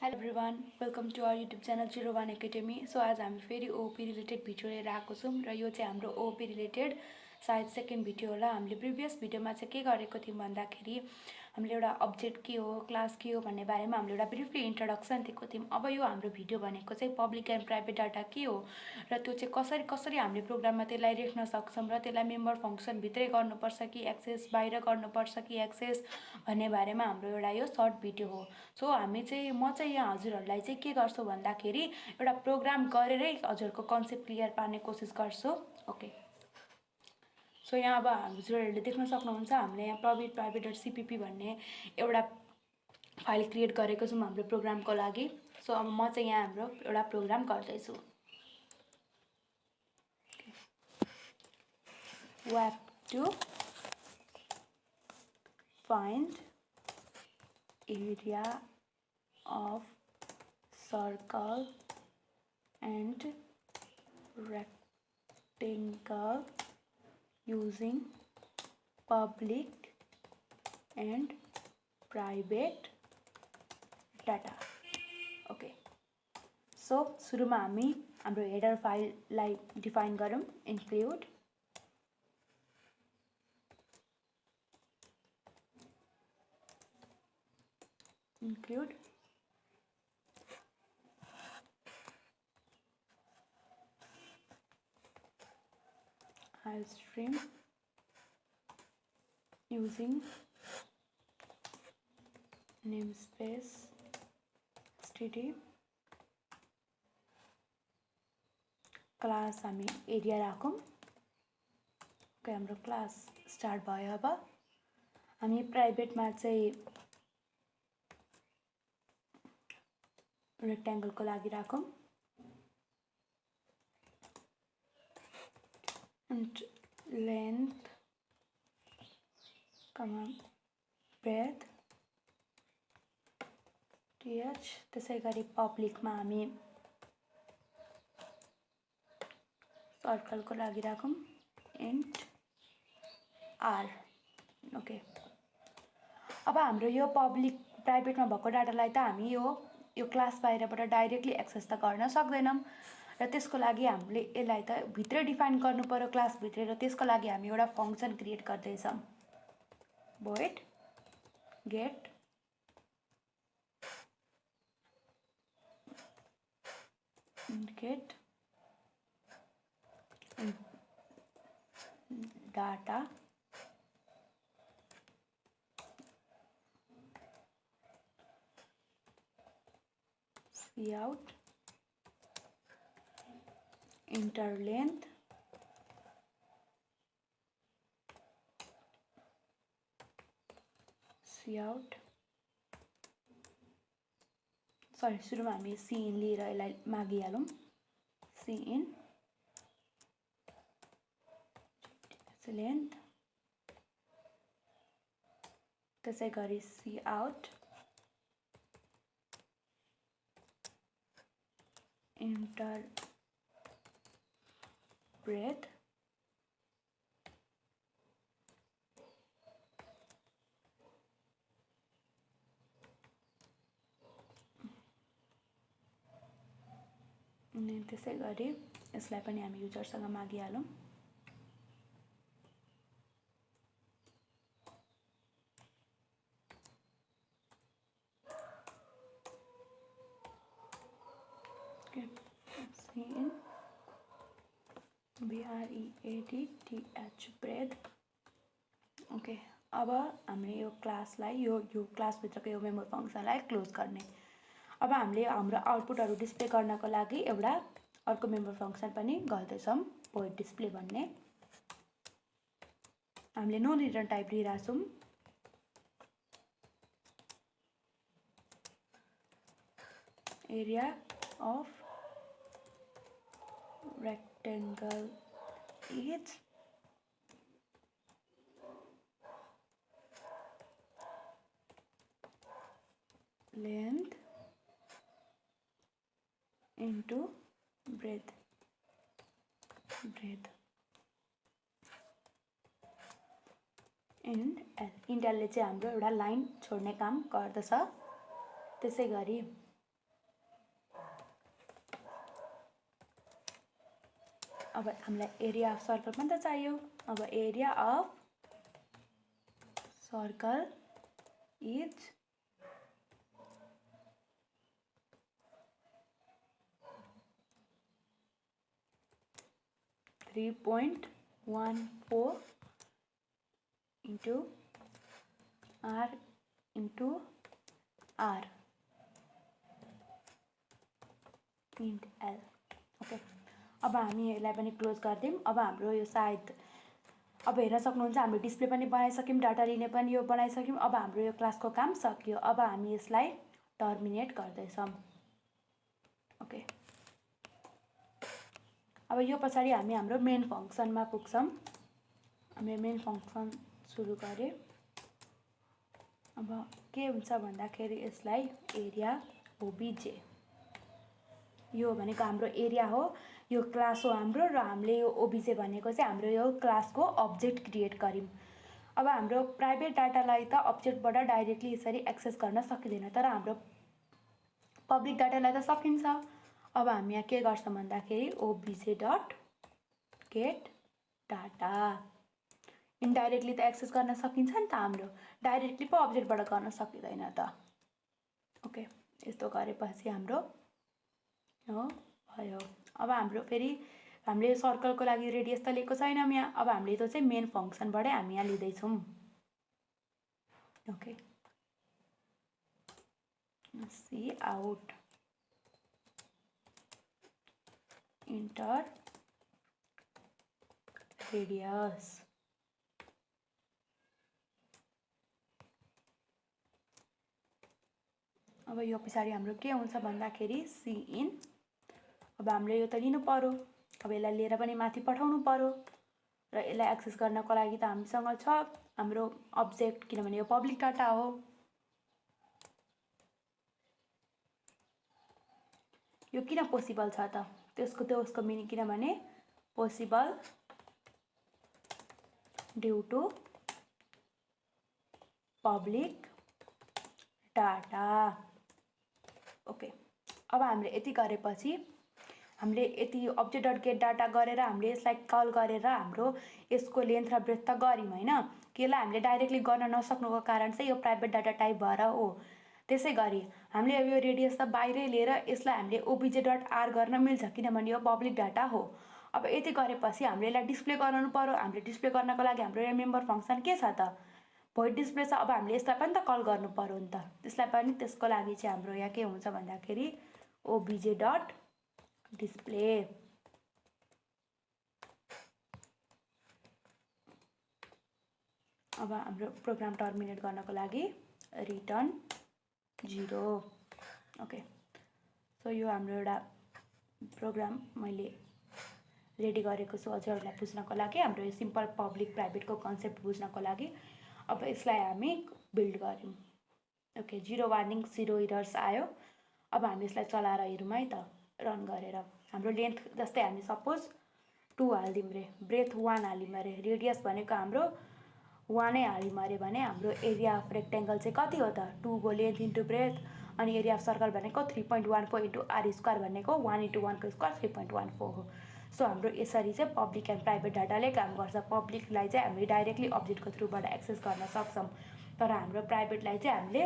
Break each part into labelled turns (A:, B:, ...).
A: Hello everyone, welcome to our YouTube channel 01 academy. So आज हामी फेरि ओओपी रिलेटेड भिडियो लिएर आएको छौँ र यो चाहिँ हाम्रो ओओपी रिलेटेड सायद सेकेन्ड भिडियो होला। हामीले प्रिभियस भिडियोमा चाहिँ के गरेको थियौँ भन्दाखेरि हामीले एउटा अब्जेक्ट के हो, क्लास के हो भन्ने बारेमा हामीले एउटा ब्रिफली इन्ट्रोडक्सन दिएको थियौँ। अब यो हाम्रो भिडियो भनेको चाहिँ पब्लिक एन्ड प्राइभेट डाटा के हो र त्यो चाहिँ कसरी कसरी हामीले प्रोग्राममा त्यसलाई लेख्न सक्छौँ र त्यसलाई मेम्बर फङ्सनभित्रै गर्नुपर्छ कि एक्सेस बाहिर गर्नुपर्छ कि एक्सेस भन्ने बारेमा हाम्रो एउटा यो सर्ट भिडियो हो। सो म चाहिँ यहाँ हजुरहरूलाई चाहिँ के गर्छु भन्दाखेरि एउटा प्रोग्राम गरेरै हजुरहरूको कन्सेप्ट क्लियर पार्ने कोसिस गर्छु। ओके, सो यहाँ अब हजुरहरूले देख्न सक्नुहुन्छ हामीले यहाँ पब्लिक प्राइभेट डट सिपिपी भन्ने एउटा फाइल क्रिएट गरेको छौँ हाम्रो प्रोग्रामको लागि। सो अब म चाहिँ यहाँ हाम्रो एउटा प्रोग्राम गर्दैछु। We have to find area of circle and rectangle using public and private data. Okay, so सुरुमा हामी हाम्रो हेडर फाइललाई डिफाइन गरौँ। include stream using namespace std class हामी एरिया राखौँ। ओके, हाम्रो क्लास स्टार्ट भयो। अब हामी प्राइभेटमा चाहिँ रेक्ट्याङ्गलको लागि राखौँ and length, breadth, th। त्यसै गरी पब्लिकमा हामी सर्कलको लागि राखौँ int r। ओके, अब हाम्रो यो पब्लिक प्राइभेटमा भएको डाटालाई त हामी यो क्लास बाहिरबाट डाइरेक्टली एक्सेस त गर्न सक्दैनौँ र त्यसको लागि हामीले यसलाई त भित्रै डिफाइन गर्नु पर्यो क्लासभित्रै, र त्यसको लागि हामी एउटा फङ्सन क्रिएट गर्दैछौँ void get data cout enter length cout सुरुमा हामी cin लिएर यसलाई मागिहालौँ। cin length, त्यसै गरी cout enter breadth, अनि त्यसै गरी यसलाई पनि हामी युजरसँग मागिहालौँ। cin breadth breadth। ओके, अब हामीले यो क्लासलाई यो क्लासभित्रको यो मेम्बर फङ्सनलाई क्लोज गर्ने। अब हामीले हाम्रो आउटपुटहरू डिस्प्ले गर्नको लागि एउटा अर्को मेम्बर फङ्सन पनि गर्दैछौँ void डिस्प्ले भन्ने। हामीले नो रिटर्न टाइप लिइरहेको छौँ। Area of rectangle is length into breadth int l ले चाहिँ हाम्रो एउटा लाइन छोड्ने काम गर्दछ। त्यसै गरी अब हामीलाई एरिया अफ सर्कल पनि त चाहियो। अब area of circle is 3.14 into r into r int l। Okay, अब हामी यसलाई पनि क्लोज गरिदिउँ। अब हाम्रो यो सायद अब हेर्न सक्नुहुन्छ हामीले डिस्प्ले पनि बनाइसक्यौँ, डाटा लिने पनि यो बनाइसक्यौँ। अब हाम्रो यो क्लासको काम सकियो। अब हामी यसलाई टर्मिनेट गर्दैछौँ। ओके, अब यो पछाडि हामी हाम्रो मेन फङ्सनमा पुग्छौँ। हामीले मेन फङ्सन सुरु गरे। अब के हुन्छ भन्दाखेरि यसलाई एरिया ओबिजे, यो भनेको हाम्रो एरिया हो, यो क्लास हो हाम्रो, र हामीले यो ओबिजे भनेको चाहिँ हाम्रो यो क्लासको अब्जेक्ट क्रिएट गर्यौँ। अब हाम्रो प्राइभेट डाटालाई त अब्जेक्टबाट डाइरेक्टली यसरी एक्सेस गर्न सकिँदैन, तर हाम्रो पब्लिक डाटालाई त सकिन्छ। अब हामी यहाँ के गर्छौँ भन्दाखेरि ओबिजे डट गेट डाटा, इन्डाइरेक्टली त एक्सेस गर्न सकिन्छ नि त, हाम्रो डाइरेक्टली पो अब्जेक्टबाट गर्न सकिँदैन त। ओके, यस्तो गरेपछि हाम्रो हो भयो। अब हाम्रो फेरि हामीले सर्कलको लागि रेडियस त लिएको छैनौँ यहाँ। अब हामीले त्यो चाहिँ मेन फङ्सनबाटै हामी यहाँ लिँदैछौँ। Okay, see out inter radius. अब यो पछाडि हाम्रो के हुन्छ भन्दाखेरि सी इन। अब हामीले यो त लिनु पर्यो, अब यसलाई लिएर पनि माथि पठाउनु पर्यो, र यसलाई एक्सेस गर्नको लागि त हामीसँग छ हाम्रो अब्जेक्ट, किनभने यो पब्लिक डाटा हो। यो किन पोसिबल छ त, त्यसको मिनिङ किनभने possible due to public data. Okay, अब हामीले यति गरेपछि हामीले यति अब्जेक्ट डट गेट डाटा गरेर हामीले यसलाई कल गरेर हाम्रो यसको लेन्थ र ब्रेथ त गऱ्यौँ होइन। यसलाई हामीले डाइरेक्टली गर्न नसक्नुको कारण चाहिँ यो प्राइभेट डाटा टाइप भएर हो। त्यसै गरी हामीले अब यो रेडियस त बाहिरै लिएर यसलाई हामीले ओबिजे डट आर गर्न मिल्छ, किनभने यो पब्लिक डाटा हो। अब यति गरेपछि हामीले यसलाई डिस्प्ले गराउनु पर्यो। हामीले डिस्प्ले गर्नको लागि हाम्रो यो मेम्बर फङ्सन के छ त, भोइड डिस्प्ले छ। अब हामीले यसलाई पनि त कल गर्नु पर्यो नि त। त्यसलाई पनि त्यसको लागि चाहिँ हाम्रो यहाँ के हुन्छ भन्दाखेरि ओबिजे डट डिस्प्ले। अब हाम्रो प्रोग्राम टर्मिनेट गर्नको लागि रिटर्न 0। ओके, सो यो हाम्रो एउटा प्रोग्राम मैले रेडी गरेको छु हजुरहरूलाई बुझ्नको लागि, हाम्रो यो सिम्पल पब्लिक प्राइभेटको कन्सेप्ट बुझ्नको लागि। अब यसलाई हामी बिल्ड गऱ्यौँ। ओके, 0 वार्निङ 0 इरर्स आयो। अब हामी यसलाई चलाएर हेरौँ है त, रन गरेर। हाम्रो लेन्थ जस्तै हामी सपोज 2 हालिदिउँ रे, ब्रेथ 1 हाल्यौँ अरे, रेडियस भनेको हाम्रो 1 नै हाल्यौँ अरे भने हाम्रो एरिया अफ रेक्टेङ्गल चाहिँ कति हो त, 2 को लेन्थ इन्टु ब्रेथ, अनि एरिया अफ सर्कल भनेको 3.14 इन्टु आर स्क्वायर भनेको 1 इन्टु 1 को स्क्वायर 3.14 हो। सो हाम्रो यसरी चाहिँ पब्लिक एन्ड प्राइभेट डाटाले काम गर्छ। पब्लिकलाई चाहिँ हामीले डाइरेक्टली अब्जेक्टको थ्रुबाट एक्सेस गर्न सक्छौँ, तर हाम्रो प्राइभेटलाई चाहिँ हामीले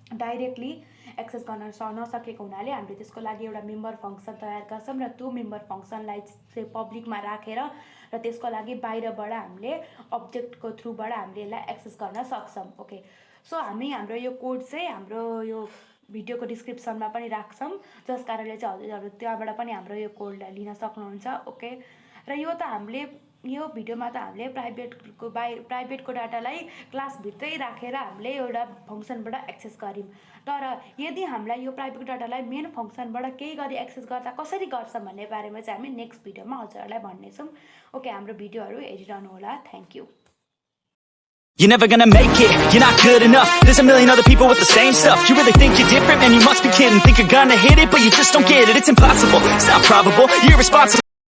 A: डाइरेक्टली एक्सेस गर्न नसकेको हुनाले हामीले त्यसको लागि एउटा मेम्बर फङ्सन तयार गर्छौँ, र त्यो मेम्बर फङ्सनलाई चाहिँ पब्लिकमा राखेर र त्यसको लागि बाहिरबाट हामीले अब्जेक्टको थ्रुबाट हामीले यसलाई एक्सेस गर्न सक्छौँ। ओके, सो हामी हाम्रो यो कोड चाहिँ हाम्रो यो भिडियोको डिस्क्रिप्सनमा पनि राख्छौँ, जस कारणले चाहिँ हजुरहरू त्यहाँबाट पनि हाम्रो यो कोडलाई लिन सक्नुहुन्छ। ओके, र यो त हामीले यो भिडियोमा त हामीले प्राइभेटको डाटालाई क्लासभित्रै राखेर हामीले एउटा फङ्सनबाट एक्सेस गऱ्यौँ, तर यदि हामीलाई यो प्राइभेट डाटालाई मेन फङ्सनबाट केही गरी एक्सेस गर्दा कसरी गर्छौँ भन्ने बारेमा चाहिँ हामी नेक्स्ट भिडियोमा हजुरहरूलाई भन्नेछौँ। ओके, हाम्रो भिडियोहरू हेरिरहनु होला। Thank you.
B: You're never gonna make it, you're not good enough. There's a million other people with the same stuff. You really think you're different? Man, you must be kidding. Think you're gonna hit it, but you just don't get it. It's impossible, it's not probable, you're irresponsible.